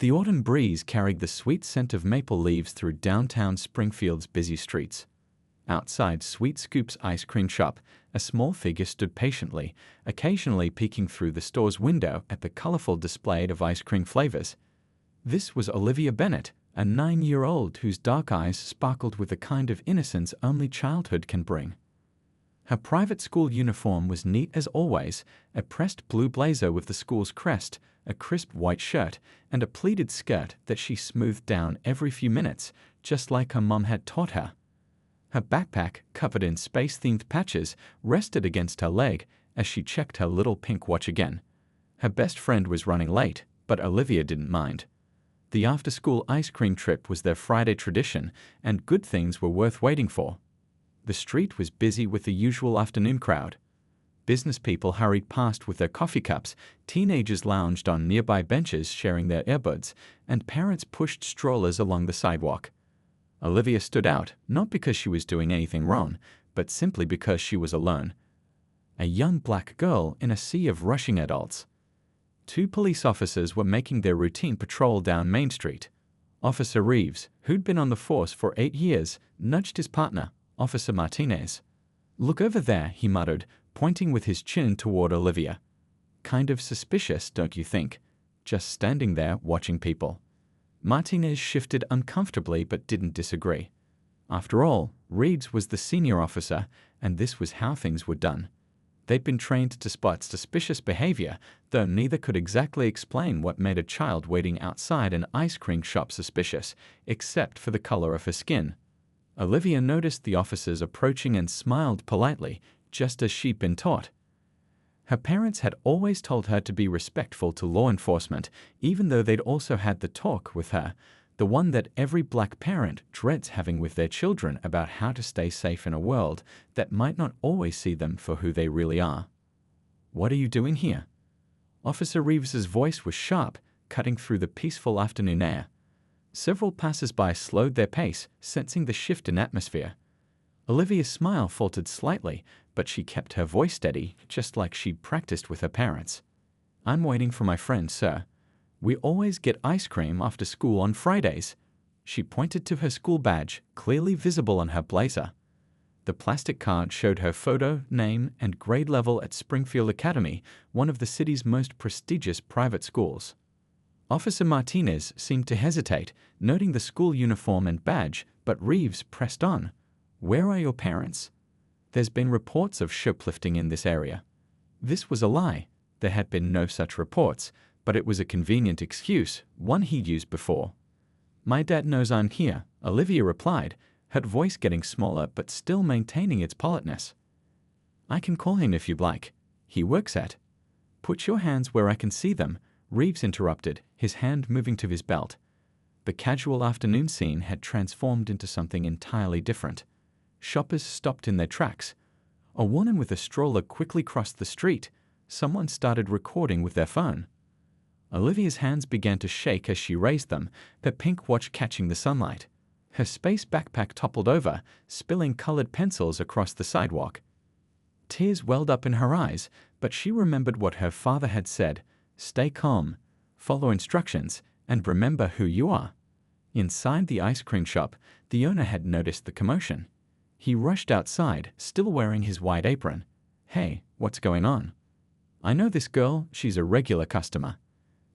The autumn breeze carried the sweet scent of maple leaves through downtown Springfield's busy streets. Outside Sweet Scoop's ice cream shop, a small figure stood patiently, occasionally peeking through the store's window at the colorful display of ice cream flavors. This was Olivia Bennett, a 9-year-old whose dark eyes sparkled with the kind of innocence only childhood can bring. Her private school uniform was neat as always, a pressed blue blazer with the school's crest, a crisp white shirt, and a pleated skirt that she smoothed down every few minutes, just like her mom had taught her. Her backpack, covered in space-themed patches, rested against her leg as she checked her little pink watch again. Her best friend was running late, but Olivia didn't mind. The after-school ice cream trip was their Friday tradition, and good things were worth waiting for. The street was busy with the usual afternoon crowd. Business people hurried past with their coffee cups, teenagers lounged on nearby benches sharing their earbuds, and parents pushed strollers along the sidewalk. Olivia stood out, not because she was doing anything wrong, but simply because she was alone. A young black girl in a sea of rushing adults. 2 police officers were making their routine patrol down Main Street. Officer Reeves, who'd been on the force for 8 years, nudged his partner, Officer Martinez. "Look over there," he muttered, pointing with his chin toward Olivia. "Kind of suspicious, don't you think? Just standing there watching people." Martinez shifted uncomfortably but didn't disagree. After all, Reeves was the senior officer, and this was how things were done. They'd been trained to spot suspicious behavior, though neither could exactly explain what made a child waiting outside an ice cream shop suspicious, except for the color of her skin. Olivia noticed the officers approaching and smiled politely, just as she'd been taught. Her parents had always told her to be respectful to law enforcement, even though they'd also had the talk with her, the one that every black parent dreads having with their children about how to stay safe in a world that might not always see them for who they really are. "What are you doing here?" Officer Reeves's voice was sharp, cutting through the peaceful afternoon air. Several passers-by slowed their pace, sensing the shift in atmosphere. Olivia's smile faltered slightly, but she kept her voice steady, just like she'd practiced with her parents. "I'm waiting for my friend, sir. We always get ice cream after school on Fridays." She pointed to her school badge, clearly visible on her blazer. The plastic card showed her photo, name, and grade level at Springfield Academy, one of the city's most prestigious private schools. Officer Martinez seemed to hesitate, noting the school uniform and badge, but Reeves pressed on. "Where are your parents?" "There's been reports of shoplifting in this area." This was a lie. There had been no such reports, but it was a convenient excuse, one he'd used before. "My dad knows I'm here," Olivia replied, her voice getting smaller but still maintaining its politeness. "I can call him if you'd like. He works at—" "Put your hands where I can see them," Reeves interrupted, his hand moving to his belt. The casual afternoon scene had transformed into something entirely different. Shoppers stopped in their tracks. A woman with a stroller quickly crossed the street. Someone started recording with their phone. Olivia's hands began to shake as she raised them, her pink watch catching the sunlight. Her space backpack toppled over, spilling colored pencils across the sidewalk. Tears welled up in her eyes, but she remembered what her father had said: "Stay calm, follow instructions, and remember who you are." Inside the ice cream shop, the owner had noticed the commotion. He rushed outside, still wearing his white apron. "Hey, what's going on?" "I know this girl, she's a regular customer."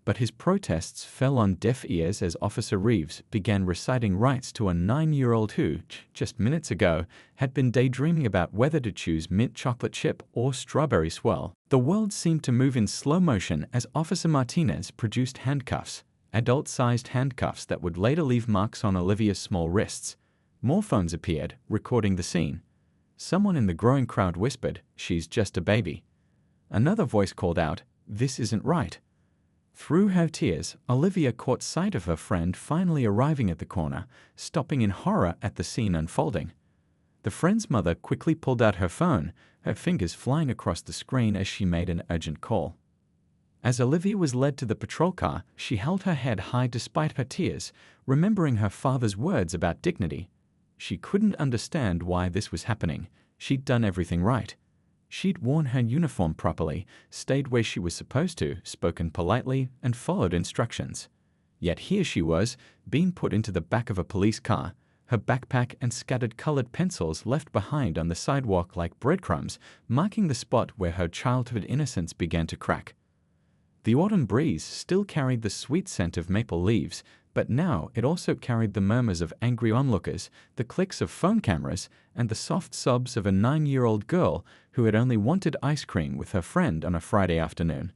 But his protests fell on deaf ears as Officer Reeves began reciting rights to a 9-year-old who, just minutes ago, had been daydreaming about whether to choose mint chocolate chip or strawberry swirl. The world seemed to move in slow motion as Officer Martinez produced handcuffs, adult-sized handcuffs that would later leave marks on Olivia's small wrists. More phones appeared, recording the scene. Someone in the growing crowd whispered, "She's just a baby." Another voice called out, "This isn't right." Through her tears, Olivia caught sight of her friend finally arriving at the corner, stopping in horror at the scene unfolding. The friend's mother quickly pulled out her phone, her fingers flying across the screen as she made an urgent call. As Olivia was led to the patrol car, she held her head high despite her tears, remembering her father's words about dignity. She couldn't understand why this was happening. She'd done everything right. She'd worn her uniform properly, stayed where she was supposed to, spoken politely, and followed instructions. Yet here she was, being put into the back of a police car, her backpack and scattered colored pencils left behind on the sidewalk like breadcrumbs, marking the spot where her childhood innocence began to crack. The autumn breeze still carried the sweet scent of maple leaves, but now it also carried the murmurs of angry onlookers, the clicks of phone cameras, and the soft sobs of a 9-year-old girl who had only wanted ice cream with her friend on a Friday afternoon.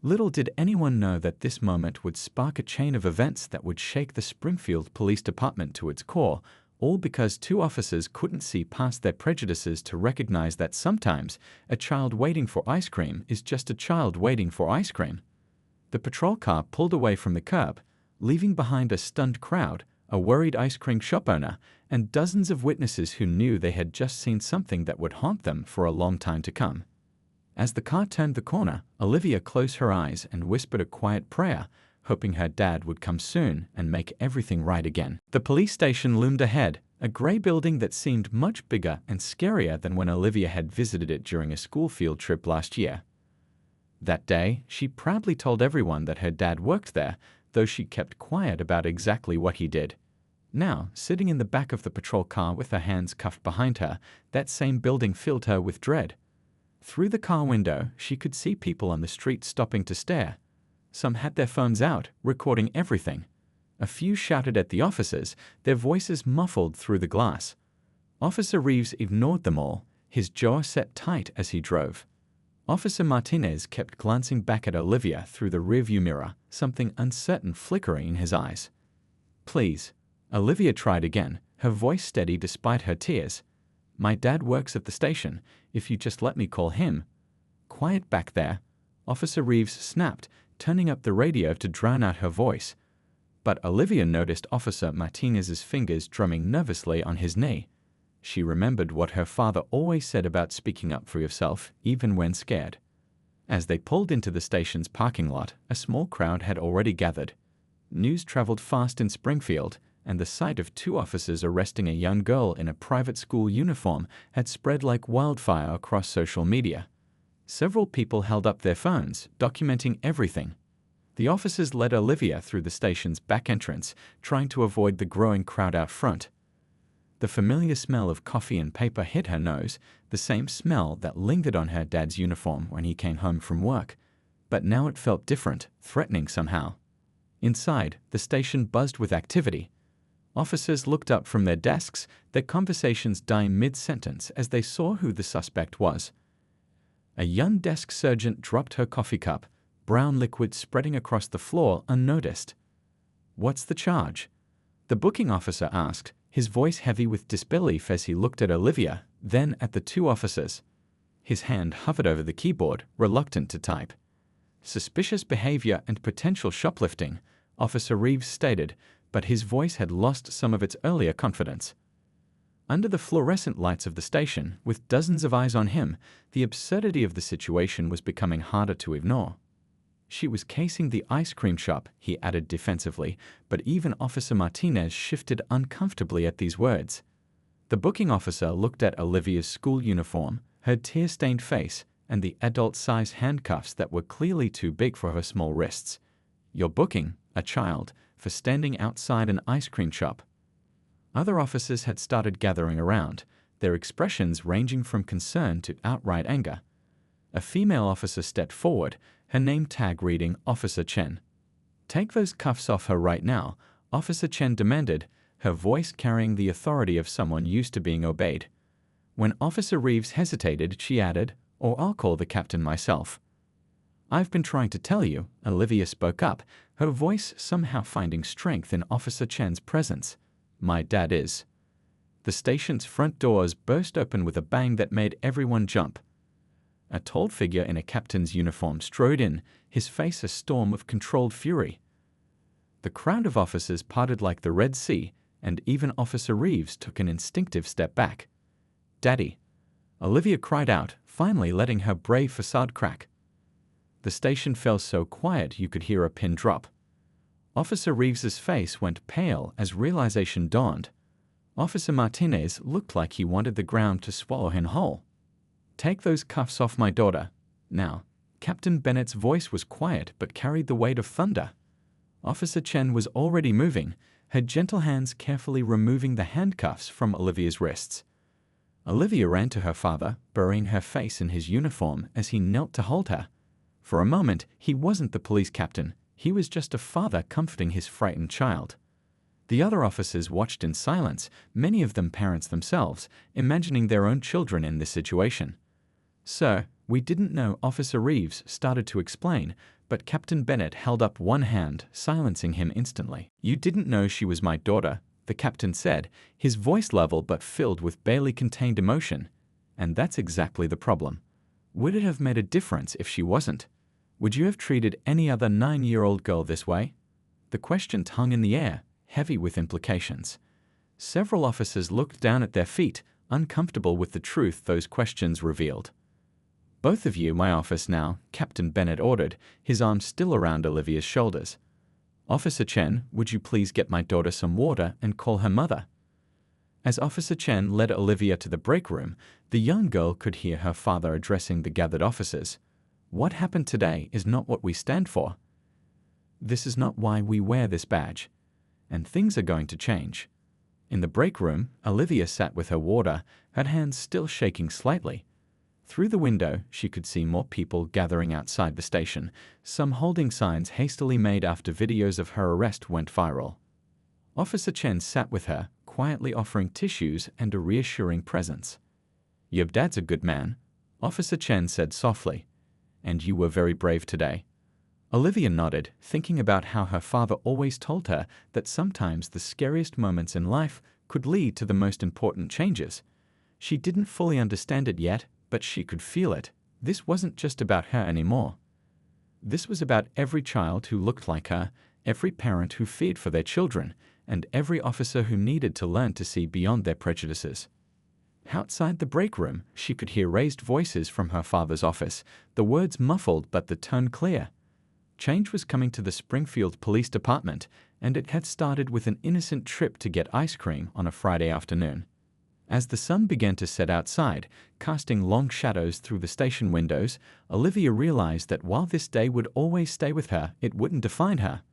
Little did anyone know that this moment would spark a chain of events that would shake the Springfield Police Department to its core, all because two officers couldn't see past their prejudices to recognize that sometimes a child waiting for ice cream is just a child waiting for ice cream. The patrol car pulled away from the curb, leaving behind a stunned crowd, a worried ice cream shop owner, and dozens of witnesses who knew they had just seen something that would haunt them for a long time to come. As the car turned the corner, Olivia closed her eyes and whispered a quiet prayer, hoping her dad would come soon and make everything right again. The police station loomed ahead, a gray building that seemed much bigger and scarier than when Olivia had visited it during a school field trip last year. That day, she proudly told everyone that her dad worked there, though she kept quiet about exactly what he did. Now, sitting in the back of the patrol car with her hands cuffed behind her, that same building filled her with dread. Through the car window, she could see people on the street stopping to stare. Some had their phones out, recording everything. A few shouted at the officers, their voices muffled through the glass. Officer Reeves ignored them all, his jaw set tight as he drove. Officer Martinez kept glancing back at Olivia through the rearview mirror, something uncertain flickering in his eyes. "Please." Olivia tried again, her voice steady despite her tears. "My dad works at the station. If you just let me call him." "Quiet back there," Officer Reeves snapped, turning up the radio to drown out her voice. But Olivia noticed Officer Martinez's fingers drumming nervously on his knee. She remembered what her father always said about speaking up for yourself, even when scared. As they pulled into the station's parking lot, a small crowd had already gathered. News traveled fast in Springfield, and the sight of two officers arresting a young girl in a private school uniform had spread like wildfire across social media. Several people held up their phones, documenting everything. The officers led Olivia through the station's back entrance, trying to avoid the growing crowd out front. The familiar smell of coffee and paper hit her nose, the same smell that lingered on her dad's uniform when he came home from work. But now it felt different, threatening somehow. Inside, the station buzzed with activity. Officers looked up from their desks, their conversations dying mid-sentence as they saw who the suspect was. A young desk sergeant dropped her coffee cup, brown liquid spreading across the floor unnoticed. "What's the charge?" the booking officer asked, his voice heavy with disbelief as he looked at Olivia, then at the two officers. His hand hovered over the keyboard, reluctant to type. "Suspicious behavior and potential shoplifting," Officer Reeves stated, but his voice had lost some of its earlier confidence. Under the fluorescent lights of the station, with dozens of eyes on him, the absurdity of the situation was becoming harder to ignore. "She was casing the ice cream shop," he added defensively, but even Officer Martinez shifted uncomfortably at these words. The booking officer looked at Olivia's school uniform, her tear-stained face, and the adult-sized handcuffs that were clearly too big for her small wrists. "You're booking a child for standing outside an ice cream shop." Other officers had started gathering around, their expressions ranging from concern to outright anger. A female officer stepped forward, her name tag reading Officer Chen. "Take those cuffs off her right now," Officer Chen demanded, her voice carrying the authority of someone used to being obeyed. When Officer Reeves hesitated, she added, "Or I'll call the captain myself." "I've been trying to tell you," Olivia spoke up, her voice somehow finding strength in Officer Chen's presence. "My dad is." The station's front doors burst open with a bang that made everyone jump. A tall figure in a captain's uniform strode in, his face a storm of controlled fury. The crowd of officers parted like the Red Sea, and even Officer Reeves took an instinctive step back. "Daddy!" Olivia cried out, finally letting her brave facade crack. The station fell so quiet you could hear a pin drop. Officer Reeves's face went pale as realization dawned. Officer Martinez looked like he wanted the ground to swallow him whole. "Take those cuffs off my daughter. Now." Captain Bennett's voice was quiet but carried the weight of thunder. Officer Chen was already moving, her gentle hands carefully removing the handcuffs from Olivia's wrists. Olivia ran to her father, burying her face in his uniform as he knelt to hold her. For a moment, he wasn't the police captain, he was just a father comforting his frightened child. The other officers watched in silence, many of them parents themselves, imagining their own children in this situation. "Sir, we didn't know," Officer Reeves started to explain, but Captain Bennett held up one hand, silencing him instantly. "You didn't know she was my daughter," the captain said, his voice level but filled with barely contained emotion. "And that's exactly the problem. Would it have made a difference if she wasn't? Would you have treated any other 9-year-old girl this way?" The question hung in the air, heavy with implications. Several officers looked down at their feet, uncomfortable with the truth those questions revealed. "Both of you, my office now," Captain Bennett ordered, his arm still around Olivia's shoulders. "Officer Chen, would you please get my daughter some water and call her mother?" As Officer Chen led Olivia to the break room, the young girl could hear her father addressing the gathered officers. "What happened today is not what we stand for. This is not why we wear this badge. And things are going to change." In the break room, Olivia sat with her water, her hands still shaking slightly. Through the window, she could see more people gathering outside the station, some holding signs hastily made after videos of her arrest went viral. Officer Chen sat with her, quietly offering tissues and a reassuring presence. "Your dad's a good man," Officer Chen said softly. "And you were very brave today." Olivia nodded, thinking about how her father always told her that sometimes the scariest moments in life could lead to the most important changes. She didn't fully understand it yet, but she could feel it. This wasn't just about her anymore. This was about every child who looked like her, every parent who feared for their children, and every officer who needed to learn to see beyond their prejudices. Outside the break room, she could hear raised voices from her father's office, the words muffled but the tone clear. Change was coming to the Springfield Police Department, and it had started with an innocent trip to get ice cream on a Friday afternoon. As the sun began to set outside, casting long shadows through the station windows, Olivia realized that while this day would always stay with her, it wouldn't define her.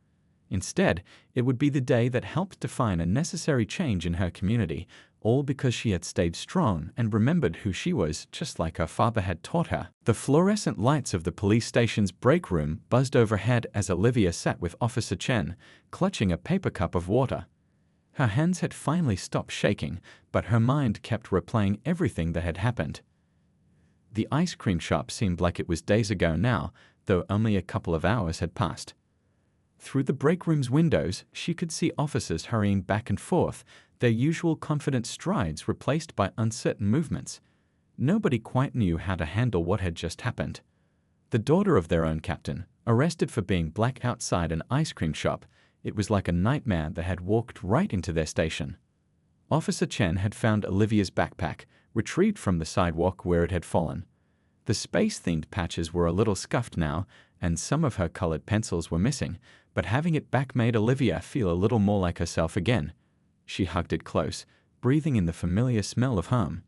Instead, it would be the day that helped define a necessary change in her community, all because she had stayed strong and remembered who she was, just like her father had taught her. The fluorescent lights of the police station's break room buzzed overhead as Olivia sat with Officer Chen, clutching a paper cup of water. Her hands had finally stopped shaking, but her mind kept replaying everything that had happened. The ice cream shop seemed like it was days ago now, though only a couple of hours had passed. Through the break room's windows, she could see officers hurrying back and forth, their usual confident strides replaced by uncertain movements. Nobody quite knew how to handle what had just happened. The daughter of their own captain, arrested for being black outside an ice cream shop, it was like a nightmare that had walked right into their station. Officer Chen had found Olivia's backpack, retrieved from the sidewalk where it had fallen. The space-themed patches were a little scuffed now, and some of her colored pencils were missing, but having it back made Olivia feel a little more like herself again. She hugged it close, breathing in the familiar smell of home.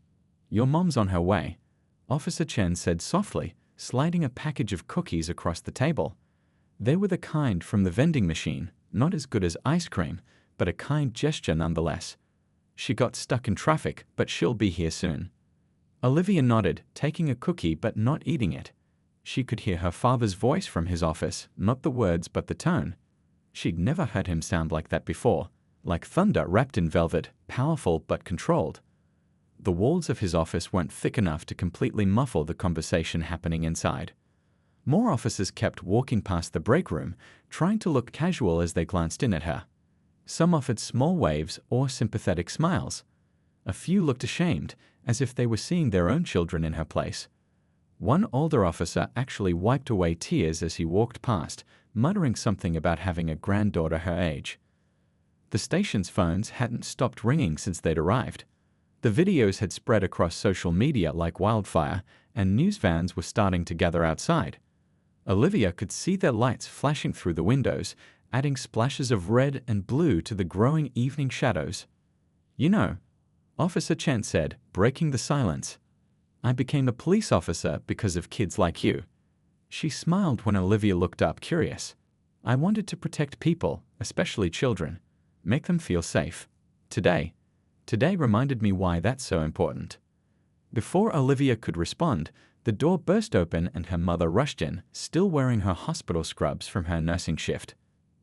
"Your mom's on her way," Officer Chen said softly, sliding a package of cookies across the table. They were the kind from the vending machine, not as good as ice cream, but a kind gesture nonetheless. "She got stuck in traffic, but she'll be here soon." Olivia nodded, taking a cookie but not eating it. She could hear her father's voice from his office, not the words but the tone. She'd never heard him sound like that before, like thunder wrapped in velvet, powerful but controlled. The walls of his office weren't thick enough to completely muffle the conversation happening inside. More officers kept walking past the break room, trying to look casual as they glanced in at her. Some offered small waves or sympathetic smiles. A few looked ashamed, as if they were seeing their own children in her place. One older officer actually wiped away tears as he walked past, muttering something about having a granddaughter her age. The station's phones hadn't stopped ringing since they'd arrived. The videos had spread across social media like wildfire, and news vans were starting to gather outside. Olivia could see their lights flashing through the windows, adding splashes of red and blue to the growing evening shadows. "You know," Officer Chen said, breaking the silence, "I became a police officer because of kids like you." She smiled when Olivia looked up, curious. I wanted to protect people, especially children. Make them feel safe. Today reminded me why that's so important." Before Olivia could respond, the door burst open and her mother rushed in, still wearing her hospital scrubs from her nursing shift.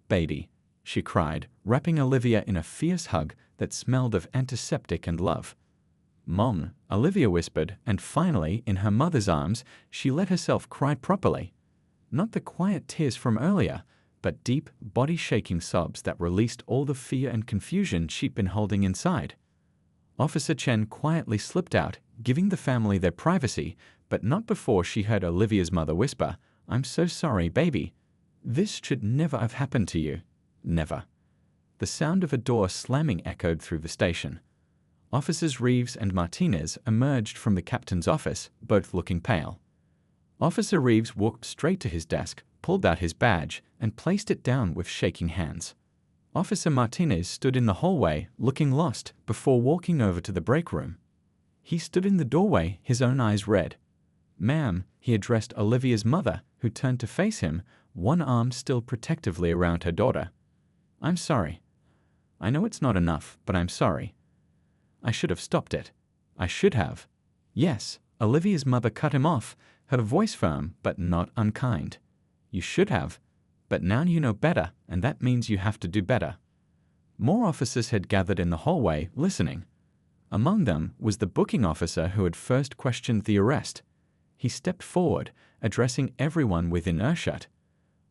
"Baby," she cried, wrapping Olivia in a fierce hug that smelled of antiseptic and love. "Mom," Olivia whispered, and finally, in her mother's arms, she let herself cry properly. Not the quiet tears from earlier, but deep, body-shaking sobs that released all the fear and confusion she'd been holding inside. Officer Chen quietly slipped out, giving the family their privacy, but not before she heard Olivia's mother whisper, "I'm so sorry, baby. This should never have happened to you. Never." The sound of a door slamming echoed through the station. Officers Reeves and Martinez emerged from the captain's office, both looking pale. Officer Reeves walked straight to his desk, pulled out his badge, and placed it down with shaking hands. Officer Martinez stood in the hallway, looking lost, before walking over to the break room. He stood in the doorway, his own eyes red. "Ma'am," he addressed Olivia's mother, who turned to face him, one arm still protectively around her daughter. "I'm sorry. I know it's not enough, but I'm sorry. I should have stopped it. I should have." "Yes," Olivia's mother cut him off, her voice firm but not unkind. "You should have. But now you know better, and that means you have to do better." More officers had gathered in the hallway, listening. Among them was the booking officer who had first questioned the arrest. He stepped forward, addressing everyone within earshot.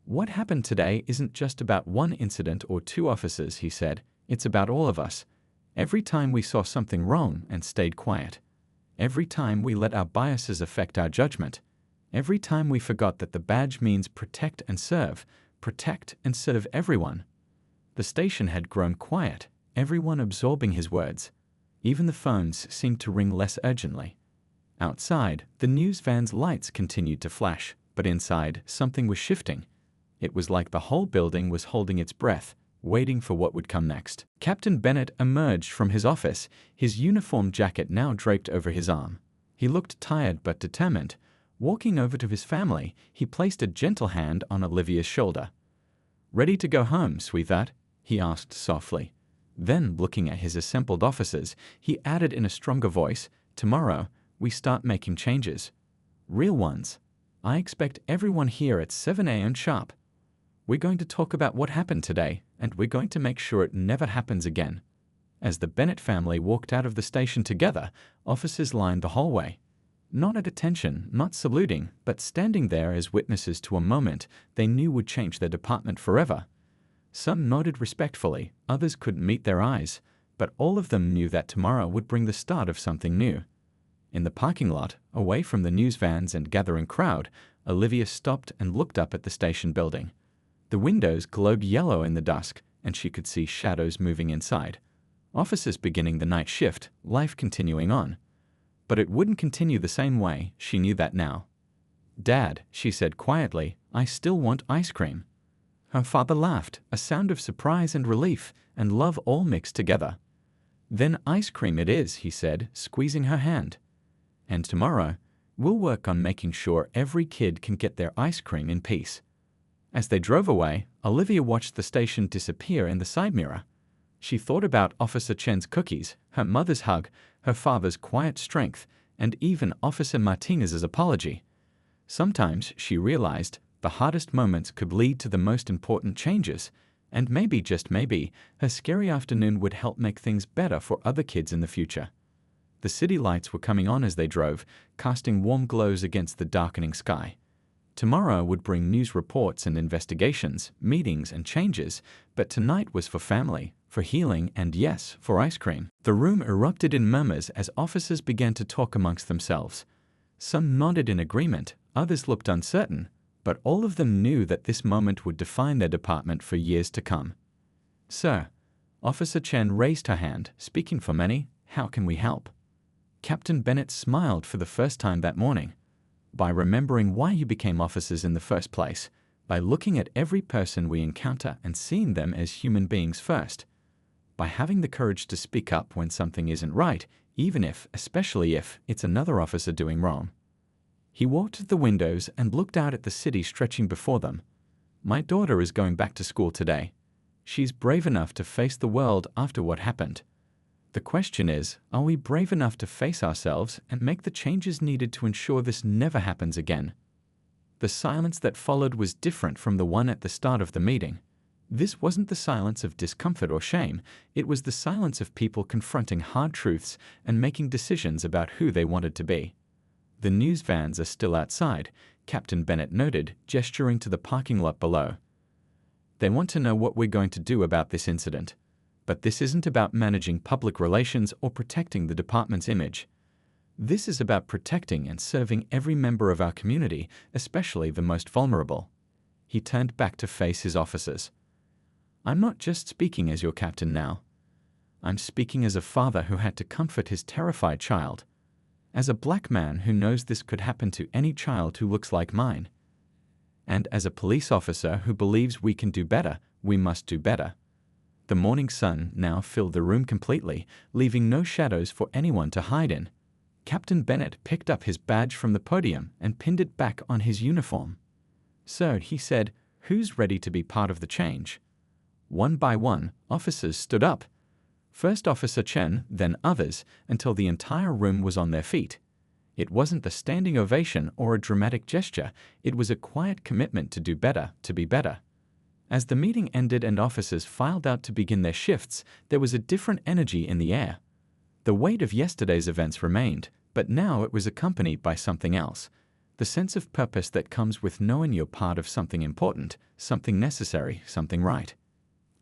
"What happened today isn't just about one incident or two officers," he said. "It's about all of us. Every time we saw something wrong and stayed quiet. Every time we let our biases affect our judgment. Every time we forgot that the badge means protect and serve, protect and serve everyone." The station had grown quiet, everyone absorbing his words. Even the phones seemed to ring less urgently. Outside, the news van's lights continued to flash, but inside, something was shifting. It was like the whole building was holding its breath, waiting for what would come next. Captain Bennett emerged from his office, his uniform jacket now draped over his arm. He looked tired but determined. Walking over to his family, he placed a gentle hand on Olivia's shoulder. "Ready to go home, sweetheart?" he asked softly. Then, looking at his assembled officers, he added in a stronger voice, "Tomorrow, we start making changes. Real ones. I expect everyone here at 7 a.m. sharp. We're going to talk about what happened today, and we're going to make sure it never happens again." As the Bennett family walked out of the station together, officers lined the hallway. Not at attention, not saluting, but standing there as witnesses to a moment they knew would change their department forever. Some nodded respectfully, others couldn't meet their eyes, but all of them knew that tomorrow would bring the start of something new. In the parking lot, away from the news vans and gathering crowd, Olivia stopped and looked up at the station building. The windows glowed yellow in the dusk, and she could see shadows moving inside. Officers beginning the night shift, life continuing on. But it wouldn't continue the same way, she knew that now. "Dad," she said quietly, "I still want ice cream." Her father laughed, a sound of surprise and relief, and love all mixed together. "Then ice cream it is," he said, squeezing her hand. "And tomorrow, we'll work on making sure every kid can get their ice cream in peace." As they drove away, Olivia watched the station disappear in the side mirror. She thought about Officer Chen's cookies, her mother's hug, her father's quiet strength, and even Officer Martinez's apology. Sometimes, she realized, the hardest moments could lead to the most important changes, and maybe, just maybe, her scary afternoon would help make things better for other kids in the future. The city lights were coming on as they drove, casting warm glows against the darkening sky. Tomorrow would bring news reports and investigations, meetings and changes, but tonight was for family, for healing, and yes, for ice cream. The room erupted in murmurs as officers began to talk amongst themselves. Some nodded in agreement, others looked uncertain, but all of them knew that this moment would define their department for years to come. "Sir," Officer Chen raised her hand, speaking for many, "how can we help?" Captain Bennett smiled for the first time that morning. "By remembering why you became officers in the first place, by looking at every person we encounter and seeing them as human beings first, by having the courage to speak up when something isn't right, even if, especially if, it's another officer doing wrong." He walked to the windows and looked out at the city stretching before them. My daughter is going back to school today. She's brave enough to face the world after what happened. The question is, are we brave enough to face ourselves and make the changes needed to ensure this never happens again? The silence that followed was different from the one at the start of the meeting. This wasn't the silence of discomfort or shame, it was the silence of people confronting hard truths and making decisions about who they wanted to be. The news vans are still outside, Captain Bennett noted, gesturing to the parking lot below. They want to know what we're going to do about this incident. But this isn't about managing public relations or protecting the department's image. This is about protecting and serving every member of our community, especially the most vulnerable. He turned back to face his officers. I'm not just speaking as your captain now. I'm speaking as a father who had to comfort his terrified child. As a black man who knows this could happen to any child who looks like mine. And as a police officer who believes we can do better, we must do better. The morning sun now filled the room completely, leaving no shadows for anyone to hide in. Captain Bennett picked up his badge from the podium and pinned it back on his uniform. So, he said, who's ready to be part of the change? One by one, officers stood up. First Officer Chen, then others, until the entire room was on their feet. It wasn't a standing ovation or a dramatic gesture, it was a quiet commitment to do better, to be better. As the meeting ended and officers filed out to begin their shifts, there was a different energy in the air. The weight of yesterday's events remained, but now it was accompanied by something else. The sense of purpose that comes with knowing you're part of something important, something necessary, something right.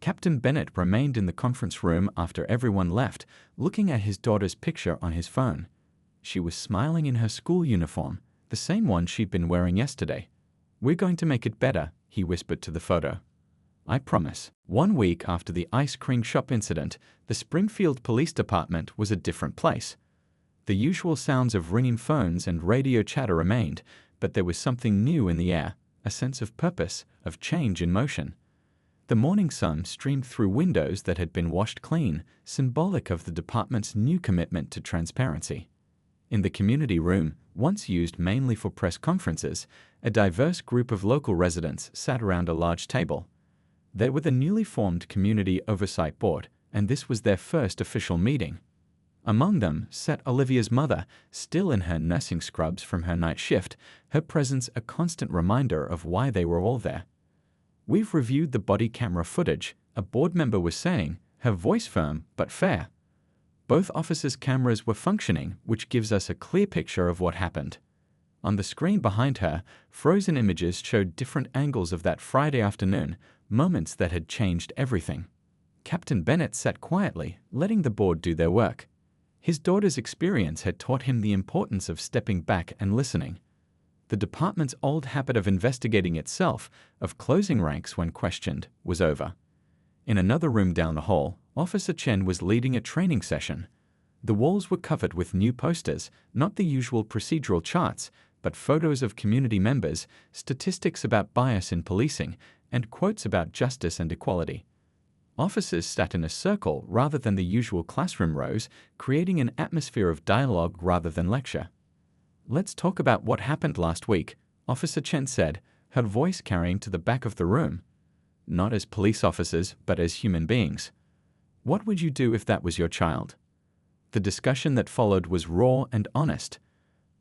Captain Bennett remained in the conference room after everyone left, looking at his daughter's picture on his phone. She was smiling in her school uniform, the same one she'd been wearing yesterday. We're going to make it better, he whispered to the photo. I promise. 1 week after the ice cream shop incident, the Springfield Police Department was a different place. The usual sounds of ringing phones and radio chatter remained, but there was something new in the air, a sense of purpose, of change in motion. The morning sun streamed through windows that had been washed clean, symbolic of the department's new commitment to transparency. In the community room, once used mainly for press conferences, a diverse group of local residents sat around a large table. They were the newly formed Community Oversight Board, and this was their first official meeting. Among them sat Olivia's mother, still in her nursing scrubs from her night shift, her presence a constant reminder of why they were all there. We've reviewed the body camera footage, a board member was saying, her voice firm but fair. Both officers' cameras were functioning, which gives us a clear picture of what happened. On the screen behind her, frozen images showed different angles of that Friday afternoon, moments that had changed everything. Captain Bennett sat quietly, letting the board do their work. His daughter's experience had taught him the importance of stepping back and listening. The department's old habit of investigating itself, of closing ranks when questioned, was over. In another room down the hall, Officer Chen was leading a training session. The walls were covered with new posters, not the usual procedural charts, but photos of community members, statistics about bias in policing, and quotes about justice and equality. Officers sat in a circle rather than the usual classroom rows, creating an atmosphere of dialogue rather than lecture. Let's talk about what happened last week, Officer Chen said, her voice carrying to the back of the room. Not as police officers, but as human beings. What would you do if that was your child? The discussion that followed was raw and honest.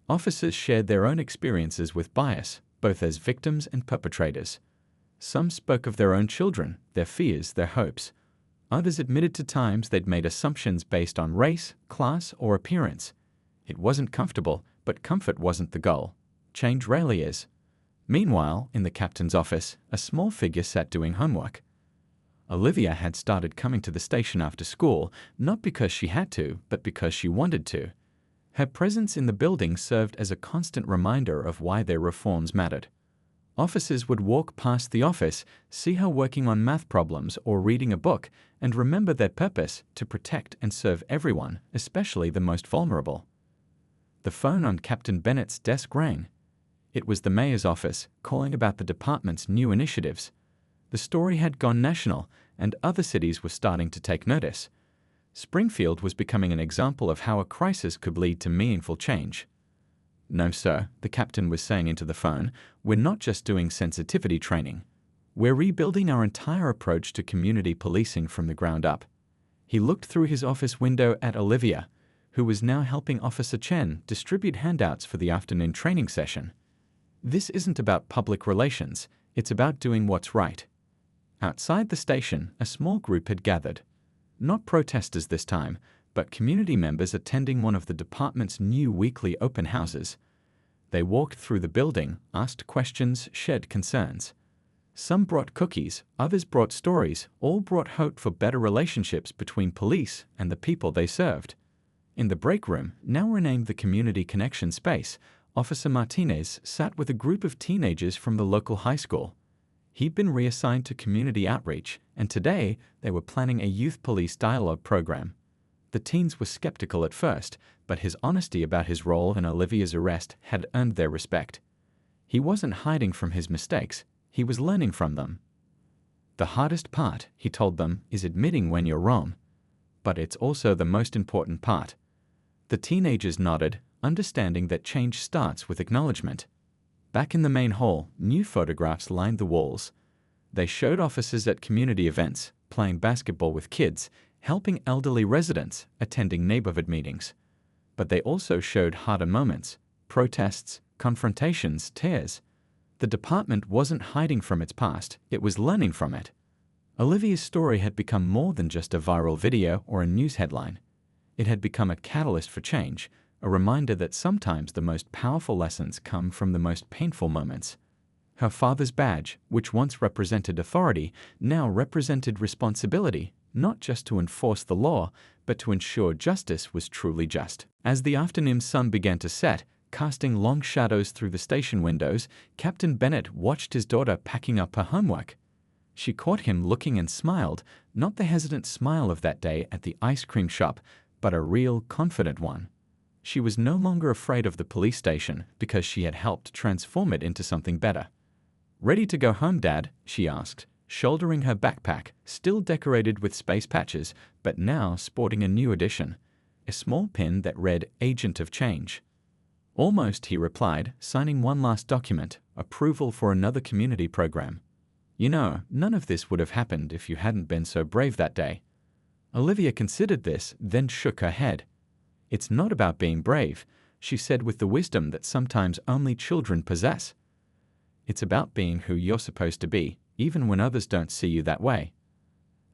Officers shared their own experiences with bias, both as victims and perpetrators. Some spoke of their own children, their fears, their hopes. Others admitted to times they'd made assumptions based on race, class, or appearance. It wasn't comfortable, but comfort wasn't the goal. Change rarely is. Meanwhile, in the captain's office, a small figure sat doing homework. Olivia had started coming to the station after school, not because she had to, but because she wanted to. Her presence in the building served as a constant reminder of why their reforms mattered. Officers would walk past the office, see her working on math problems or reading a book, and remember their purpose to protect and serve everyone, especially the most vulnerable. The phone on Captain Bennett's desk rang. It was the mayor's office, calling about the department's new initiatives. The story had gone national, and other cities were starting to take notice. Springfield was becoming an example of how a crisis could lead to meaningful change. No, sir, the captain was saying into the phone, we're not just doing sensitivity training. We're rebuilding our entire approach to community policing from the ground up. He looked through his office window at Olivia, who was now helping Officer Chen distribute handouts for the afternoon training session. This isn't about public relations, it's about doing what's right. Outside the station, a small group had gathered. Not protesters this time, but community members attending one of the department's new weekly open houses. They walked through the building, asked questions, shared concerns. Some brought cookies, others brought stories, all brought hope for better relationships between police and the people they served. In the break room, now renamed the Community Connection Space, Officer Martinez sat with a group of teenagers from the local high school. He'd been reassigned to community outreach, and today they were planning a youth police dialogue program. The teens were skeptical at first, but his honesty about his role in Olivia's arrest had earned their respect. He wasn't hiding from his mistakes, he was learning from them. The hardest part, he told them, is admitting when you're wrong. But it's also the most important part. The teenagers nodded, understanding that change starts with acknowledgement. Back in the main hall, new photographs lined the walls. They showed officers at community events, playing basketball with kids, helping elderly residents, attending neighborhood meetings. But they also showed harder moments, protests, confrontations, tears. The department wasn't hiding from its past, it was learning from it. Olivia's story had become more than just a viral video or a news headline. It had become a catalyst for change, a reminder that sometimes the most powerful lessons come from the most painful moments. Her father's badge, which once represented authority, now represented responsibility, not just to enforce the law, but to ensure justice was truly just. As the afternoon sun began to set, casting long shadows through the station windows, Captain Bennett watched his daughter packing up her homework. She caught him looking and smiled, not the hesitant smile of that day at the ice cream shop, but a real, confident one. She was no longer afraid of the police station because she had helped transform it into something better. "Ready to go home, Dad?" she asked, shouldering her backpack, still decorated with space patches, but now sporting a new addition, a small pin that read Agent of Change. "Almost," he replied, signing one last document, approval for another community program. "You know, none of this would have happened if you hadn't been so brave that day." Olivia considered this, then shook her head. "It's not about being brave," she said with the wisdom that sometimes only children possess. "It's about being who you're supposed to be, even when others don't see you that way."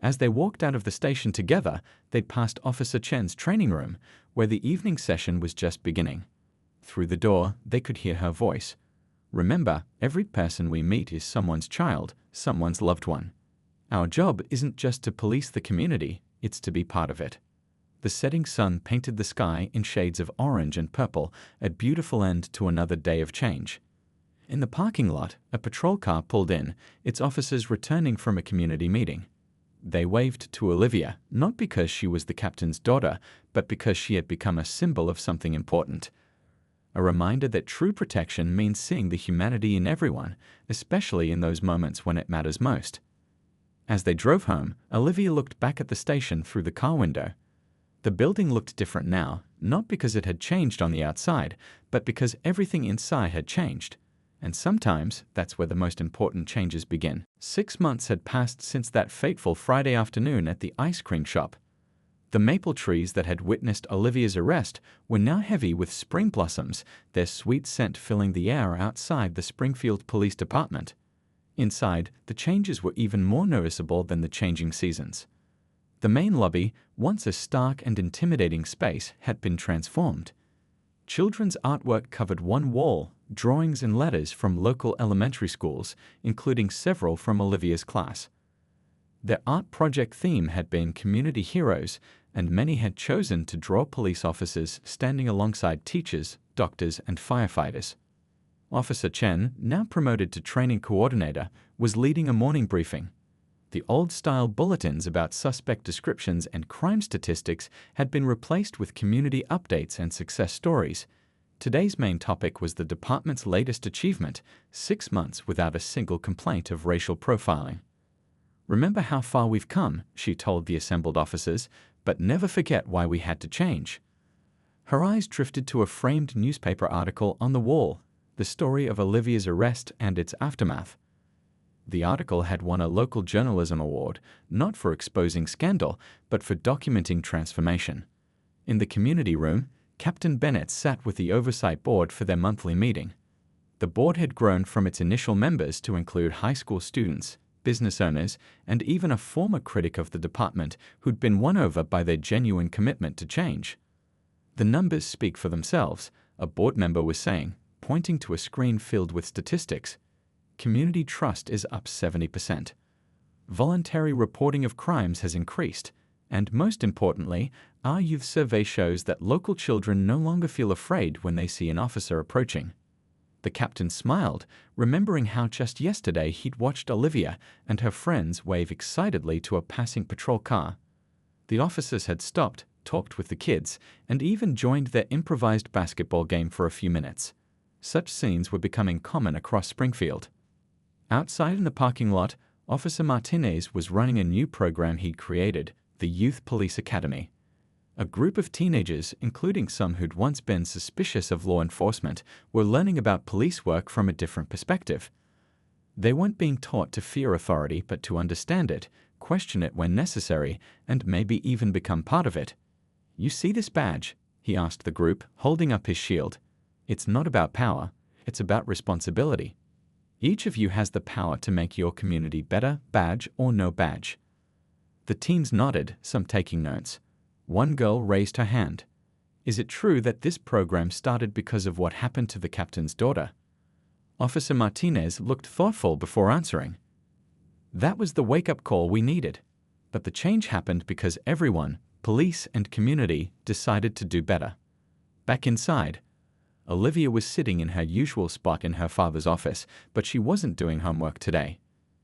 As they walked out of the station together, they passed Officer Chen's training room, where the evening session was just beginning. Through the door, they could hear her voice. "Remember, every person we meet is someone's child, someone's loved one. Our job isn't just to police the community, it's to be part of it." The setting sun painted the sky in shades of orange and purple, a beautiful end to another day of change. In the parking lot, a patrol car pulled in, its officers returning from a community meeting. They waved to Olivia, not because she was the captain's daughter, but because she had become a symbol of something important. A reminder that true protection means seeing the humanity in everyone, especially in those moments when it matters most. As they drove home, Olivia looked back at the station through the car window. The building looked different now, not because it had changed on the outside, but because everything inside had changed. And sometimes, that's where the most important changes begin. 6 months had passed since that fateful Friday afternoon at the ice cream shop. The maple trees that had witnessed Olivia's arrest were now heavy with spring blossoms, their sweet scent filling the air outside the Springfield Police Department. Inside, the changes were even more noticeable than the changing seasons. The main lobby, once a stark and intimidating space, had been transformed. Children's artwork covered one wall, drawings and letters from local elementary schools, including several from Olivia's class. Their art project theme had been community heroes, and many had chosen to draw police officers standing alongside teachers, doctors, and firefighters. Officer Chen, now promoted to training coordinator, was leading a morning briefing. The old-style bulletins about suspect descriptions and crime statistics had been replaced with community updates and success stories. Today's main topic was the department's latest achievement, 6 months without a single complaint of racial profiling. "Remember how far we've come," she told the assembled officers, "but never forget why we had to change." Her eyes drifted to a framed newspaper article on the wall, the story of Olivia's arrest and its aftermath. The article had won a local journalism award, not for exposing scandal, but for documenting transformation. In the community room, Captain Bennett sat with the oversight board for their monthly meeting. The board had grown from its initial members to include high school students, business owners, and even a former critic of the department who'd been won over by their genuine commitment to change. The numbers speak for themselves, a board member was saying, pointing to a screen filled with statistics. Community trust is up 70%. Voluntary reporting of crimes has increased, and most importantly, our youth survey shows that local children no longer feel afraid when they see an officer approaching. The captain smiled, remembering how just yesterday he'd watched Olivia and her friends wave excitedly to a passing patrol car. The officers had stopped, talked with the kids, and even joined their improvised basketball game for a few minutes. Such scenes were becoming common across Springfield. Outside in the parking lot, Officer Martinez was running a new program he'd created, the Youth Police Academy. A group of teenagers, including some who'd once been suspicious of law enforcement, were learning about police work from a different perspective. They weren't being taught to fear authority, but to understand it, question it when necessary, and maybe even become part of it. "You see this badge?" he asked the group, holding up his shield. "It's not about power, it's about responsibility. Each of you has the power to make your community better, badge or no badge." The teens nodded, some taking notes. One girl raised her hand. "Is it true that this program started because of what happened to the captain's daughter?" Officer Martinez looked thoughtful before answering. "That was the wake-up call we needed. But the change happened because everyone, police and community, decided to do better." Back inside, Olivia was sitting in her usual spot in her father's office, but she wasn't doing homework today.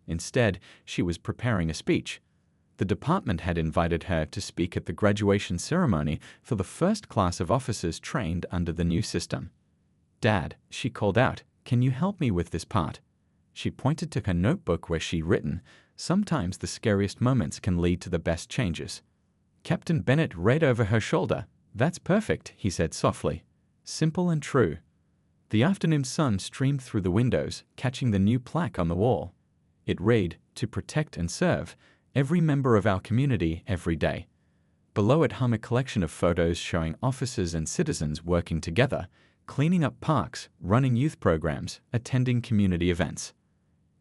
Instead, she was preparing a speech. The department had invited her to speak at the graduation ceremony for the first class of officers trained under the new system. "Dad," she called out, "can you help me with this part?" She pointed to her notebook where she'd written, "Sometimes the scariest moments can lead to the best changes." Captain Bennett read over her shoulder. "That's perfect," he said softly. "Simple and true." The afternoon sun streamed through the windows, catching the new plaque on the wall. It read, "To protect and serve, every member of our community every day." Below it hung a collection of photos showing officers and citizens working together, cleaning up parks, running youth programs, attending community events.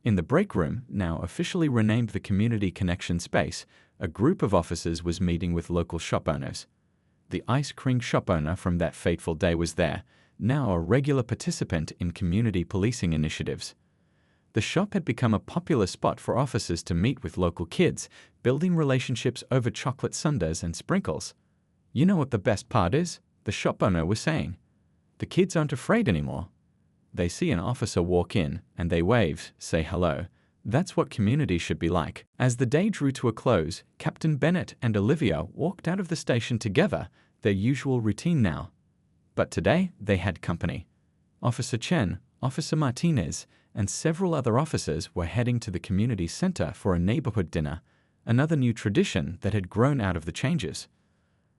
In the break room, now officially renamed the Community Connection Space, a group of officers was meeting with local shop owners. The ice cream shop owner from that fateful day was there, now a regular participant in community policing initiatives. The shop had become a popular spot for officers to meet with local kids, building relationships over chocolate sundaes and sprinkles. "You know what the best part is?" the shop owner was saying. "The kids aren't afraid anymore. They see an officer walk in, and they wave, say hello. That's what community should be like." As the day drew to a close, Captain Bennett and Olivia walked out of the station together, their usual routine now. But today, they had company. Officer Chen, Officer Martinez, and several other officers were heading to the community center for a neighborhood dinner, another new tradition that had grown out of the changes.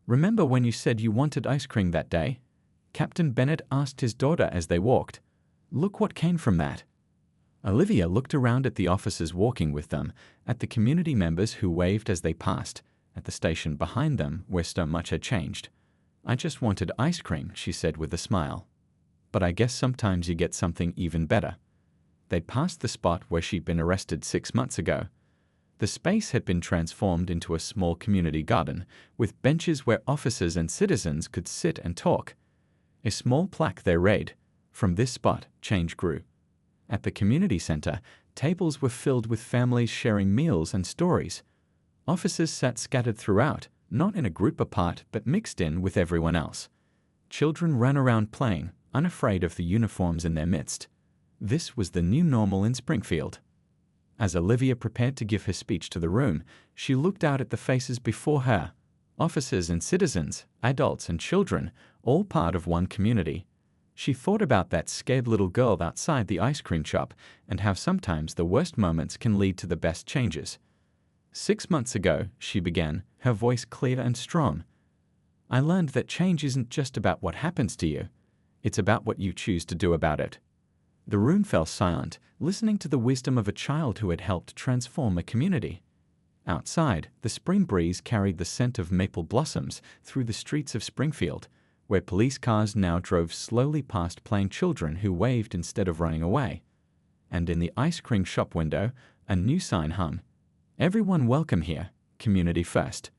"Remember when you said you wanted ice cream that day?" Captain Bennett asked his daughter as they walked. "Look what came from that." Olivia looked around at the officers walking with them, at the community members who waved as they passed, at the station behind them where so much had changed. "I just wanted ice cream," she said with a smile. "But I guess sometimes you get something even better." They'd passed the spot where she'd been arrested 6 months ago. The space had been transformed into a small community garden, with benches where officers and citizens could sit and talk. A small plaque there read, "From this spot, change grew." At the community center, tables were filled with families sharing meals and stories. Officers sat scattered throughout, not in a group apart, but mixed in with everyone else. Children ran around playing, unafraid of the uniforms in their midst. This was the new normal in Springfield. As Olivia prepared to give her speech to the room, she looked out at the faces before her. Officers and citizens, adults and children, all part of one community. She thought about that scared little girl outside the ice cream shop and how sometimes the worst moments can lead to the best changes. 6 months ago, she began, her voice clear and strong. "I learned that change isn't just about what happens to you. It's about what you choose to do about it." The room fell silent, listening to the wisdom of a child who had helped transform a community. Outside, the spring breeze carried the scent of maple blossoms through the streets of Springfield, where police cars now drove slowly past playing children who waved instead of running away. And in the ice cream shop window, a new sign hung, "Everyone welcome here, community first."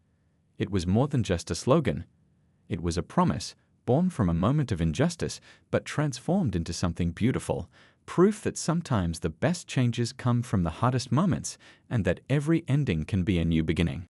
It was more than just a slogan. It was a promise, born from a moment of injustice, but transformed into something beautiful, proof that sometimes the best changes come from the hardest moments and that every ending can be a new beginning.